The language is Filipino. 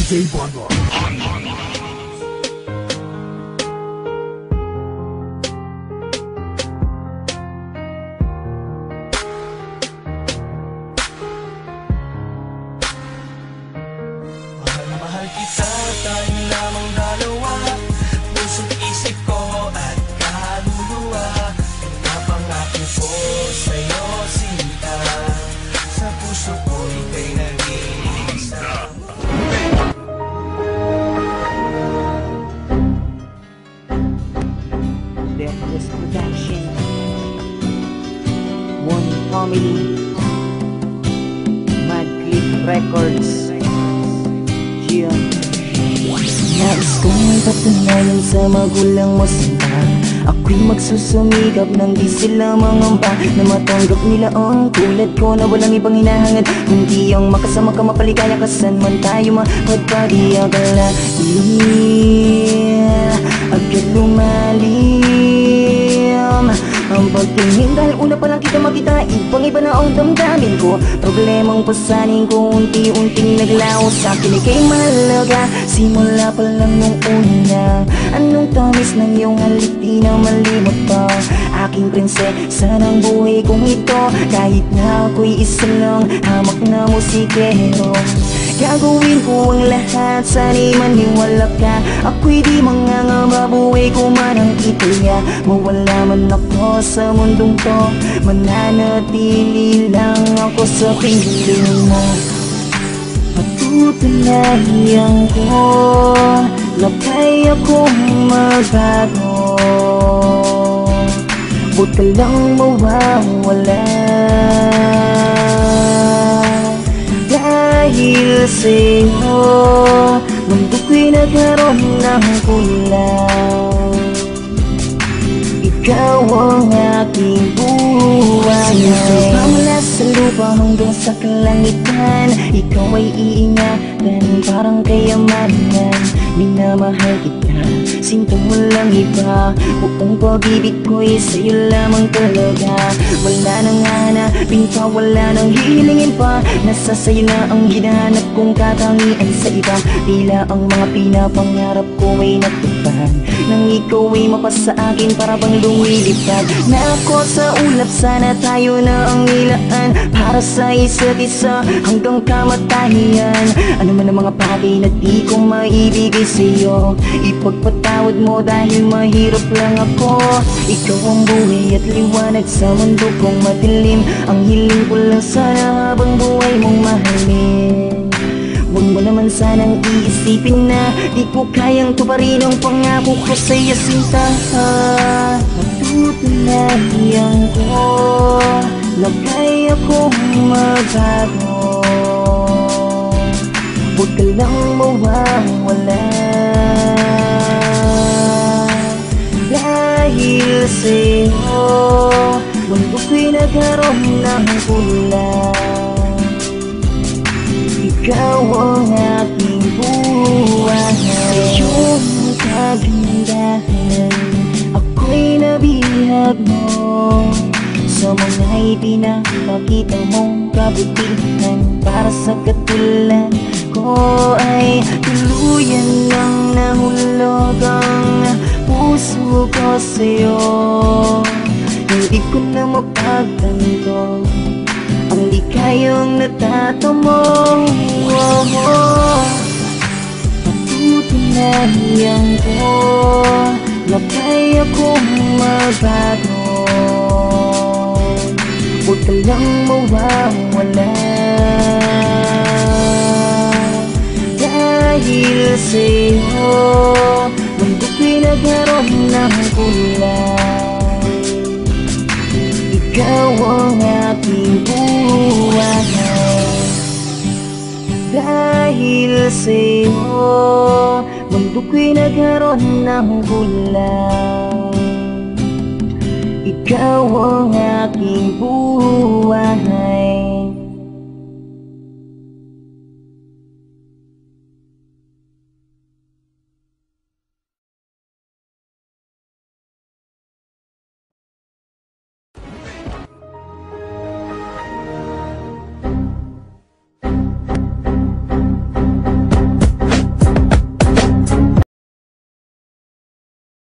DJ Bonbon. Mahal na mahal kita, tayo lamang dalawa. Puso't isip ko at kaluluwa. Pinapangako ko sa'yo, sinta. Sa puso ko ika'y nag-iisa. Deathless Production, One Family, Mad Clip Records. Nais kong ipatunayan sa magulang mo sinta, ako'y magsusumikap nang di sila mangamba, na matanggap nila ang tulad ko na walang ibang hinahangad kundi ang makasama ka, mapaligaya ka saan man tayo mapagpadi. Akala agad lumalim ang pagtingin dahil una pa lang kita makita, ibang iba na ang damdamin ko. Problemang pasanin ko unti-unting naglaho sa akin, ika'y mahalaga simula pa lang nung una. Anong tamis ng iyong halik, di na malimot pa. Aking prinsesa ng buhay kong ito, kahit na ako'y isa lang hamak na musikero. Gagawin ko ang lahat, sana'y maniwala ka. Ako'y di mangangamba, buhay ko man ang itaya. Mawala man ako sa mundong to, mananatili lang ako sa piling mo. Patutunayan ko na kaya kong magbago. Huwag ka lang mawawala, dahil sa'yo mundo ko'y nagkaroon ng kulang. Ikaw ang aking buhay, mula sa lupa hanggang sa kalangitan. Ikaw ay iingatan parang kayamanan. Minamahal kita, sinta mo lang iba. Buong pag-ibig ko'y sa'yo lamang talaga. Wala nang hanapin pa, wala nang hihilingin pa. Nasa sa'yo na ang hinahanap kong katangian sa iba. Tila ang mga pinapangarap ko ay natupad nang ikaw ay mapasa akin para bang lumilipad. Na ako sa ulap, sana tayo na ang ilaan para sa isa't isa hanggang kamatayan. Ano man ang mga bagay na di ko maibigay sa'yo, ipagpatawad mo dahil mahirap lang ako. Ikaw ang buhay at liwanag sa mundo kong madilim. Ang hiling ko lang sana habang buhay mong mahalin. Huwag mo naman sanang iisipin na di ko kayang tuparin ang pangako ko sa'yo, sinta. Patutunayan ko na kaya kong magbago. Huwag ka lang mawawala, dahil sa'yo mundo ko'y nagkaroon ng kulang. Ikaw ang aking buhay, sa iyong kagandahan ako'y nabihag mo. Sa mga ipinapakita mong kabutihan, para sa katulad ko ay tuluyan ng nahulog ang puso ko sa'yo. Hindi ko na mapagtanto ang di kayang natatamo. Patutunayan ko na kaya kong magbago. Huwag ka lang mawawala, dahil sa'yo mundo ko'y nagkaroon ng kulang. Ikaw ang aking buhay, dahil sa'yo mundo ko'y nagkaroon ng kulang. Ikaw ang aking buhay.